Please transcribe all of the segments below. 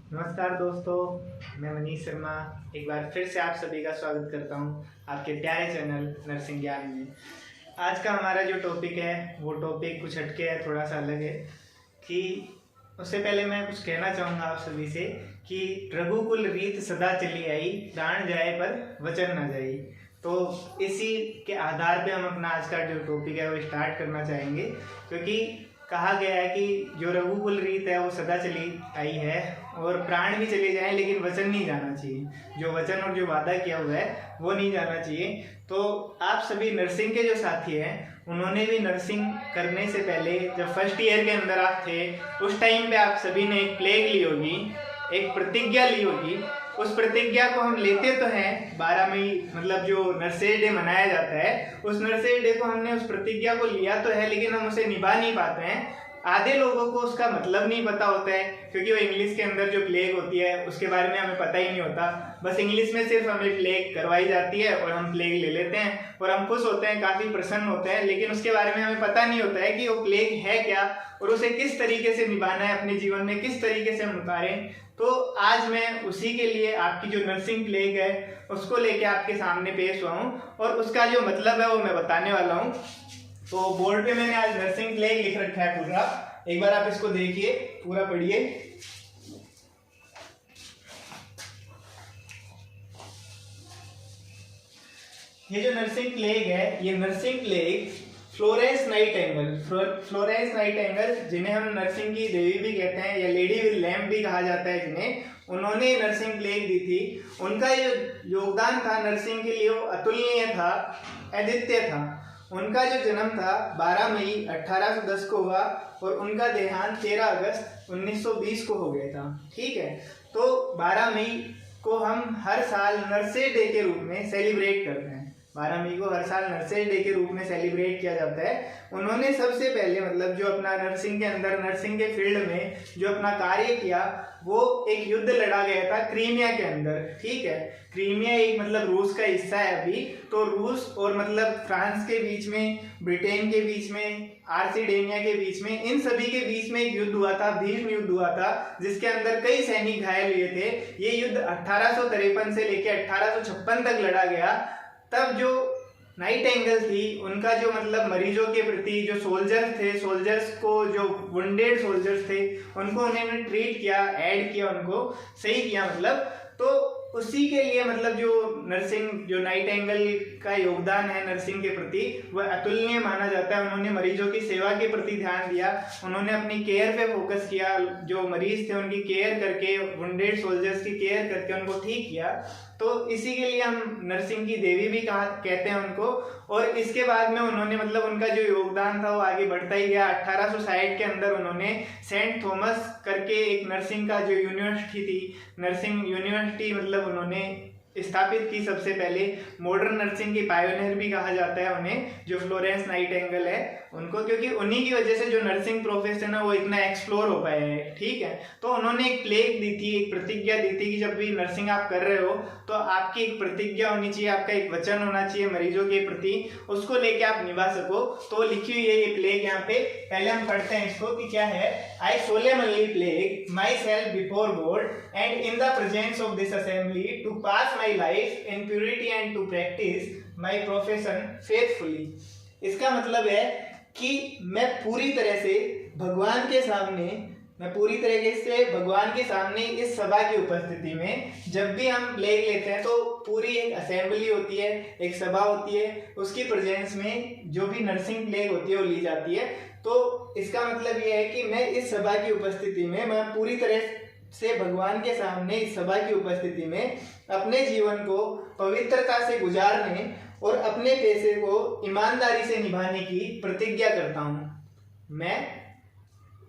नमस्कार दोस्तों, मैं मनीष शर्मा एक बार फिर से आप सभी का स्वागत करता हूं आपके प्यारे चैनल नर्सिंग ज्ञान में। आज का हमारा जो टॉपिक है वो टॉपिक कुछ हटके है, थोड़ा सा अलग है। कि उससे पहले मैं कुछ कहना चाहूँगा आप सभी से कि रघुकुल रीत सदा चली आई, प्राण जाए पर वचन न जाए। तो इसी के आधार पे हम अपना आज का जो टॉपिक है वो स्टार्ट करना चाहेंगे, क्योंकि कहा गया है कि जो रघुकुल रीत है वो सदा चली आई है और प्राण भी चले जाएं लेकिन वचन नहीं जाना चाहिए। जो वचन और जो वादा किया हुआ है वो नहीं जाना चाहिए। तो आप सभी नर्सिंग के जो साथी हैं उन्होंने भी नर्सिंग करने से पहले जब फर्स्ट ईयर के अंदर आप थे उस टाइम पे आप सभी ने एक प्लेग ली होगी, एक प्रतिज्ञा ली होगी। उस प्रतिज्ञा को हम लेते तो हैं 12 मई, मतलब जो नर्सेज डे मनाया जाता है, उस नर्सेज डे को हमने उस प्रतिज्ञा को लिया तो है, लेकिन हम उसे निभा नहीं पाते हैं। आधे लोगों को उसका मतलब नहीं पता होता है, क्योंकि वो इंग्लिश के अंदर जो प्लेग होती है उसके बारे में हमें पता ही नहीं होता। बस इंग्लिश में सिर्फ हमें प्लेग करवाई जाती है और हम प्लेग ले लेते हैं और हम खुश होते हैं, काफ़ी प्रसन्न होते हैं, लेकिन उसके बारे में हमें पता नहीं होता है कि वो प्लेग है क्या और उसे किस तरीके से निभाना है, अपने जीवन में किस तरीके से हम उतारें। तो आज मैं उसी के लिए आपकी जो नर्सिंग प्लेग है उसको लेके आपके सामने पेश हुआ हूँ और उसका जो मतलब है वो मैं बताने वाला हूँ। तो बोर्ड पे मैंने आज नर्सिंग प्लेग लिख रखा है पूरा, एक बार आप इसको देखिए, पूरा पढ़िए। ये जो नर्सिंग प्लेग है, ये नर्सिंग प्लेग फ्लोरेंस नाइटिंगेल, जिन्हें हम नर्सिंग की देवी भी कहते हैं या लेडी विद लैम्प भी कहा जाता है जिन्हें, उन्होंने नर्सिंग प्लेग दी थी। उनका जो योगदान था नर्सिंग के लिए वो अतुलनीय था, अद्वितीय था। उनका जो जन्म था 12 मई 1810 को हुआ और उनका देहांत 13 अगस्त 1920 को हो गया था। ठीक है, तो 12 मई को हम हर साल नर्सेज डे के रूप में सेलिब्रेट करते हैं। 12 मई को हर साल नर्सेज डे के रूप में सेलिब्रेट किया जाता है। उन्होंने सबसे पहले मतलब जो अपना नर्सिंग के अंदर, नर्सिंग के फील्ड में जो अपना कार्य किया वो एक युद्ध लड़ा गया था क्रीमिया के अंदर। ठीक है, क्रीमिया एक मतलब रूस का हिस्सा है अभी, तो रूस और मतलब फ्रांस के बीच में, ब्रिटेन के बीच में, आर्सिडेनिया के बीच में, इन सभी के बीच में एक युद्ध हुआ था, भीष्म युद्ध हुआ था, जिसके अंदर कई सैनिक घायल हुए थे। ये युद्ध 1853 से लेकर 1856 तक लड़ा गया। तब जो नाइटिंगेल थी उनका जो मतलब मरीजों के प्रति जो सोल्जर्स थे, सोल्जर्स को जो वुंडेड सोल्जर्स थे उनको उन्होंने ट्रीट किया, ऐड किया, उनको सही किया मतलब। तो उसी के लिए मतलब जो नर्सिंग, जो नाइटिंगेल का योगदान है नर्सिंग के प्रति वह अतुलनीय माना जाता है। उन्होंने मरीजों की सेवा के प्रति ध्यान दिया, उन्होंने अपनी केयर पे फोकस किया, जो मरीज थे उनकी केयर करके, वुंडेड सोल्जर्स की केयर करके उनको ठीक किया। तो इसी के लिए हम नर्सिंग की देवी भी कहते हैं उनको। और इसके बाद में उन्होंने मतलब उनका जो योगदान था वो आगे बढ़ता ही गया। 1860 के अंदर उन्होंने सेंट थॉमस करके एक नर्सिंग का जो यूनिवर्सिटी थी, नर्सिंग यूनिवर्सिटी मतलब उन्होंने स्थापित की सबसे पहले। मॉडर्न नर्सिंग की पायोनियर भी कहा जाता है उन्हें, जो फ्लोरेंस नाइटिंगेल है उनको, क्योंकि उन्हीं की वजह से जो नर्सिंग प्रोफेशन है वो इतना एक्सप्लोर हो पाया है। ठीक है, तो उन्होंने एक प्लेग दी थी, एक प्रतिज्ञा दी थी कि जब भी नर्सिंग आप कर रहे हो तो आपकी एक प्रतिज्ञा होनी चाहिए, आपका एक वचन होना चाहिए मरीजों के प्रति, उसको लेके आप निभा सको। तो लिखी हुई है ये प्लेग यहाँ पे। पहले हम पढ़ते हैं इसको कि क्या है। आई solemnly pledge myself before God and in the presence of this assembly to pass my life in purity and to practice my profession faithfully। इसका मतलब है कि मैं पूरी तरह से भगवान के सामने, मैं पूरी तरीके से भगवान के सामने इस सभा की उपस्थिति में, जब भी हम प्लेग लेते हैं तो पूरी एक असेंबली होती है, एक सभा होती है, उसकी प्रेजेंस में जो भी नर्सिंग प्लेग होती है वो ली जाती है। तो इसका मतलब ये है कि मैं इस सभा की उपस्थिति में, मैं पूरी तरह से भगवान के सामने इस सभा की उपस्थिति में अपने जीवन को पवित्रता से गुजारने और अपने पेशे को ईमानदारी से निभाने की प्रतिज्ञा करता हूँ। मैं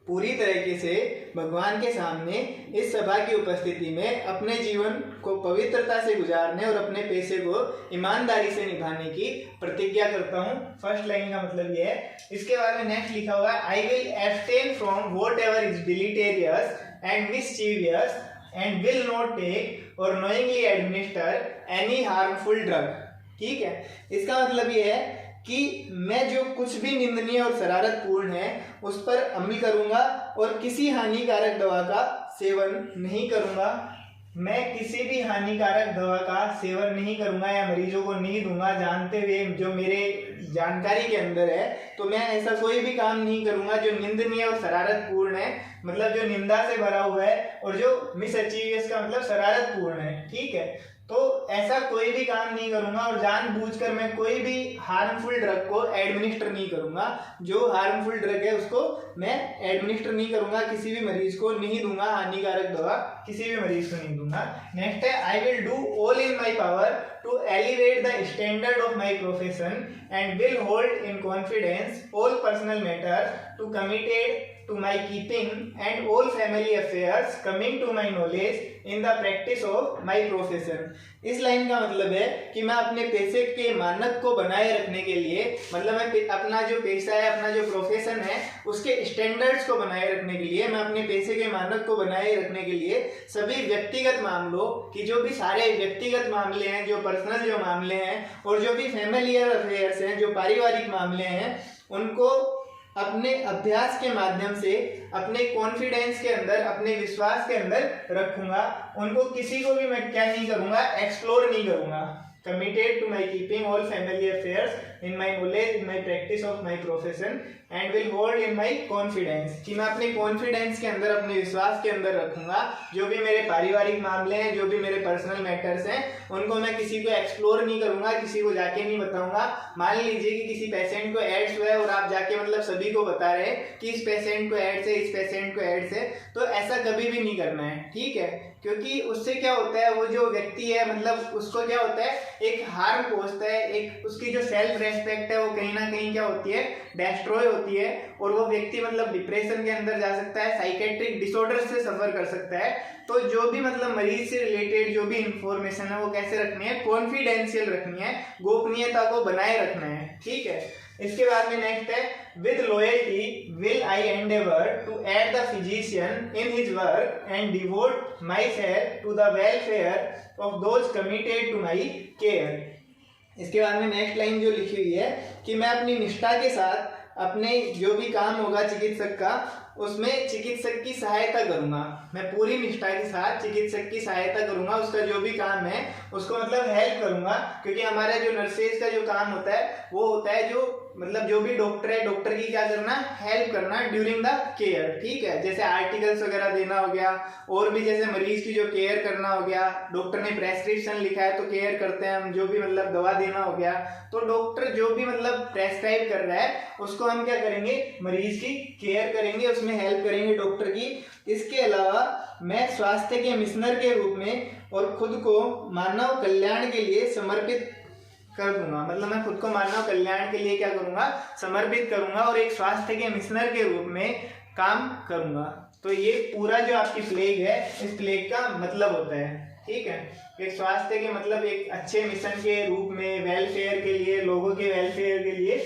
पूरी तरीके से भगवान के सामने इस सभा की उपस्थिति में अपने जीवन को पवित्रता से गुजारने और अपने पेशे को ईमानदारी से निभाने की प्रतिज्ञा करता हूँ। फर्स्ट लाइन का मतलब ये है। इसके बाद में नेक्स्ट लिखा हुआ है, I will abstain from whatever is deleterious and mischievous and will not take or knowingly administer any harmful drug. ठीक है, इसका मतलब ये है कि मैं जो कुछ भी निंदनीय और शरारतपूर्ण है उस पर अमल करूंगा और किसी हानिकारक दवा का सेवन नहीं करूँगा, मैं किसी भी हानिकारक दवा का सेवन नहीं करूँगा या मरीजों को नहीं दूंगा जानते हुए, जो मेरे जानकारी के अंदर है। तो मैं ऐसा कोई भी काम नहीं करूँगा जो निंदनीय और शरारतपूर्ण है, मतलब जो निंदा से भरा हुआ है, और जो मिसअचीवियस का मतलब शरारतपूर्ण है, ठीक है। तो ऐसा कोई भी काम नहीं करूंगा और जानबूझकर मैं कोई भी हार्मफुल ड्रग को एडमिनिस्टर नहीं करूंगा। जो हार्मफुल ड्रग है उसको मैं एडमिनिस्टर नहीं करूंगा, किसी भी मरीज को नहीं दूंगा, हानिकारक दवा किसी भी मरीज को नहीं दूंगा। नेक्स्ट है, I will do all in my power to elevate the standard of my profession and will hold in confidence all personal matter to committed to my keeping and all family affairs coming to my knowledge in the practice of my profession। इस line का मतलब है कि मैं अपने पेशे के मानक को बनाए रखने के लिए, मतलब मैं अपना जो पेशा है, अपना जो प्रोफेशन है, उसके स्टैंडर्ड्स को बनाए रखने के लिए, मैं अपने पेशे के मानक को बनाए रखने के लिए सभी व्यक्तिगत मामलों की, जो भी सारे व्यक्तिगत मामले हैं, जो पर्सनल जो मामले हैं, और जो भी फैमिलियर अफेयर्स हैं, जो पारिवारिक मामले हैं, उनको अपने अभ्यास के माध्यम से, अपने कॉन्फिडेंस के अंदर, अपने विश्वास के अंदर रखूंगा। उनको किसी को भी मैं क्या नहीं करूंगा, एक्सप्लोर नहीं करूंगा। Committed to my keeping all family affairs in my knowledge in my practice of my profession and will hold in my confidence, कि मैं अपने कॉन्फिडेंस के अंदर, अपने विश्वास के अंदर रखूंगा जो भी मेरे पारिवारिक मामले हैं, जो भी मेरे पर्सनल मैटर्स हैं, उनको मैं किसी को एक्सप्लोर नहीं करूंगा, किसी को जाके नहीं बताऊंगा। मान लीजिए कि किसी पेशेंट को एड्स हुआ है और आप जाके मतलब सभी को बता रहे हैं कि इस पेशेंट को एड्स है, इस पेशेंट को एड्स है, तो ऐसा कभी भी नहीं करना है, ठीक है। क्योंकि उससे क्या होता है, वो जो व्यक्ति है, मतलब उसको क्या होता है, एक हार्म पहुंचता है, एक उसकी जो सेल्फ रेस्पेक्ट है वो कहीं ना कहीं क्या होती है, डिस्ट्रॉय होती है, और वो व्यक्ति मतलब डिप्रेशन के अंदर जा सकता है, साइकेट्रिक डिसऑर्डर से सफर कर सकता है। तो जो भी मतलब मरीज से रिलेटेड जो भी इंफॉर्मेशन है वो कैसे रखनी है, कॉन्फिडेंशियल रखनी है, गोपनीयता को बनाए रखना है, ठीक है। इसके बाद में नेक्स्ट है, with loyalty will I endeavour to aid the physician in his work and devote myself to the welfare of those committed to my care. इसके बाद में नेक्स्ट लाइन जो लिखी हुई है कि मैं अपनी निष्ठा के साथ अपने जो भी काम होगा चिकित्सक का, उसमें चिकित्सक की सहायता करूंगा। मैं पूरी निष्ठा के साथ चिकित्सक की सहायता करूंगा, उसका जो भी काम है उसको मतलब हेल्प करूंगा। क्योंकि हमारा जो नर्सेज का जो काम होता है वो होता है जो मतलब जो भी डॉक्टर है, डॉक्टर की क्या करना, हेल्प करना ड्यूरिंग द केयर, ठीक है। जैसे आर्टिकल्स वगैरह देना हो गया, और भी जैसे मरीज की जो केयर करना हो गया, डॉक्टर ने प्रेस्क्रिप्शन लिखा है तो केयर करते हैं हम, जो भी मतलब दवा देना हो गया, तो डॉक्टर जो भी मतलब प्रेस्क्राइब कर रहा है उसको हम क्या करेंगे, मरीज की केयर करेंगे, उसमें हेल्प करेंगे डॉक्टर की। इसके अलावा मैं स्वास्थ्य के मिशनर के रूप में और खुद को मानव कल्याण के लिए समर्पित कर दूंगा, मतलब मैं खुद को मानव कल्याण के लिए क्या करूंगा, समर्पित करूंगा, और एक स्वास्थ्य के मिशनर के रूप में काम करूंगा। तो ये पूरा जो आपकी फ्लैग है, इस फ्लैग का मतलब होता है, ठीक है। एक स्वास्थ्य के मतलब एक अच्छे मिशन के रूप में, वेलफेयर के लिए, लोगों के वेलफेयर के लिए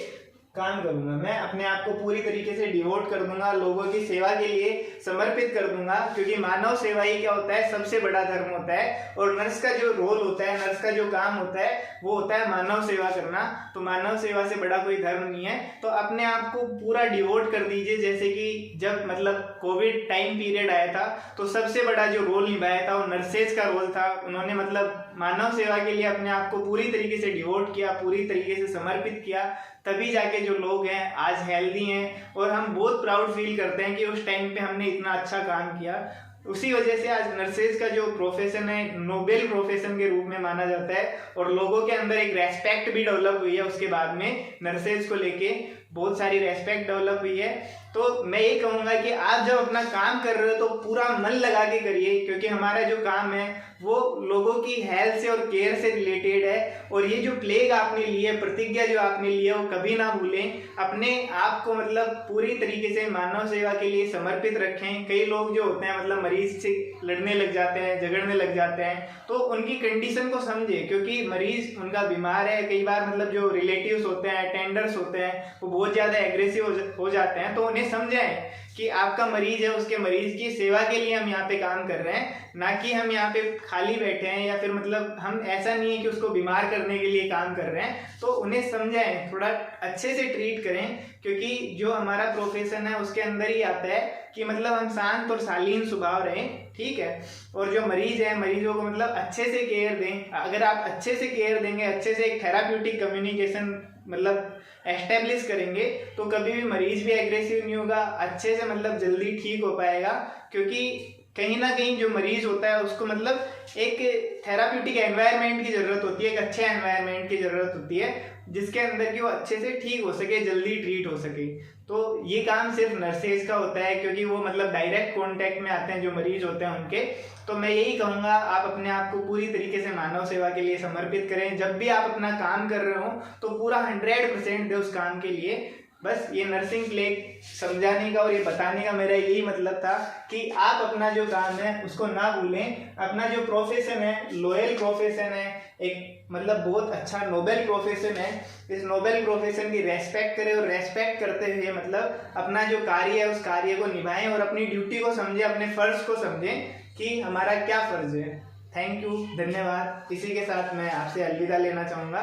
काम करूंगा। मैं अपने आप को पूरी तरीके से डिवोट कर दूंगा, लोगों की सेवा के लिए समर्पित कर दूंगा, क्योंकि मानव सेवा ही क्या होता है, सबसे बड़ा धर्म होता है। और नर्स का जो रोल होता है, नर्स का जो काम होता है वो होता है मानव सेवा करना। तो मानव सेवा से बड़ा कोई धर्म नहीं है। तो अपने आप को पूरा डिवोट कर दीजिए। जैसे कि जब मतलब कोविड टाइम पीरियड आया था तो सबसे बड़ा जो रोल निभाया था वो नर्सेज का रोल था। उन्होंने मतलब मानव सेवा के लिए अपने आप को पूरी तरीके से डिवोट किया, पूरी तरीके से समर्पित किया, तभी जाके जो लोग हैं आज हेल्दी हैं। और हम बहुत प्राउड फील करते हैं कि उस टाइम पे हमने इतना अच्छा काम किया। उसी वजह से आज नर्सेज का जो प्रोफेशन है नोबेल प्रोफेशन के रूप में माना जाता है, और लोगों के अंदर एक रेस्पेक्ट भी डेवलप हुई है। उसके बाद में नर्सेज को लेके बहुत सारी रेस्पेक्ट डेवलप हुई है। तो मैं ये कहूँगा कि आप जब अपना काम कर रहे हो तो पूरा मन लगा के करिए, क्योंकि हमारा जो काम है वो लोगों की हेल्थ से और केयर से रिलेटेड है। और ये जो प्लेग आपने ली है, प्रतिज्ञा जो आपने ली है, वो कभी ना भूलें। अपने आप को मतलब पूरी तरीके से मानव सेवा के लिए समर्पित रखें। कई लोग जो होते हैं मतलब मरीज से लड़ने लग जाते हैं, झगड़ने लग जाते हैं, तो उनकी कंडीशन को समझे, क्योंकि मरीज उनका बीमार है। कई बार मतलब जो रिलेटिव्स होते हैं, अटेंडर्स होते हैं, वो बहुत ज़्यादा एग्रेसिव हो जाते हैं। तो उन्हें समझाएं कि आपका मरीज है, उसके मरीज की सेवा के लिए हम यहाँ पे काम कर रहे हैं, ना कि हम यहाँ पे खाली बैठे हैं, या फिर मतलब हम ऐसा नहीं है कि उसको बीमार करने के लिए काम कर रहे हैं। तो उन्हें समझाएं, थोड़ा अच्छे से ट्रीट करें, क्योंकि जो हमारा प्रोफेशन है उसके अंदर ही आता है कि मतलब हम शांत और शालीन स्वभाव रहें, ठीक है। और जो मरीज है, मरीजों को मतलब अच्छे से केयर दें। अगर आप अच्छे से केयर देंगे, अच्छे से एक थेराप्यूटिक कम्युनिकेशन मतलब एस्टेब्लिश करेंगे, तो कभी भी मरीज भी एग्रेसिव नहीं होगा, अच्छे से मतलब जल्दी ठीक हो पाएगा। क्योंकि कहीं ना कहीं जो मरीज होता है उसको मतलब एक थेराप्यूटिक एनवायरनमेंट की ज़रूरत होती है, एक अच्छे एनवायरनमेंट की ज़रूरत होती है, जिसके अंदर कि वो अच्छे से ठीक हो सके, जल्दी ट्रीट हो सके। तो ये काम सिर्फ नर्सेज का होता है, क्योंकि वो मतलब डायरेक्ट कॉन्टैक्ट में आते हैं जो मरीज होते हैं उनके। तो मैं यही कहूँगा, आप अपने आप को पूरी तरीके से मानव सेवा के लिए समर्पित करें। जब भी आप अपना काम कर रहे हो तो पूरा 100% दे उस काम के लिए। बस ये नर्सिंग प्लेग समझाने का और ये बताने का मेरा यही मतलब था कि आप अपना जो काम है उसको ना भूलें। अपना जो प्रोफेशन है, लॉयल प्रोफेशन है, एक मतलब बहुत अच्छा नोबेल प्रोफेशन है। इस नोबेल प्रोफेशन की रेस्पेक्ट करें, और रेस्पेक्ट करते हुए मतलब अपना जो कार्य है उस कार्य को निभाएं, और अपनी ड्यूटी को समझें, अपने फर्ज को समझें कि हमारा क्या फर्ज है। थैंक यू, धन्यवाद। इसी के साथ मैं आपसे अलविदा लेना चाहूँगा।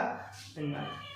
धन्यवाद।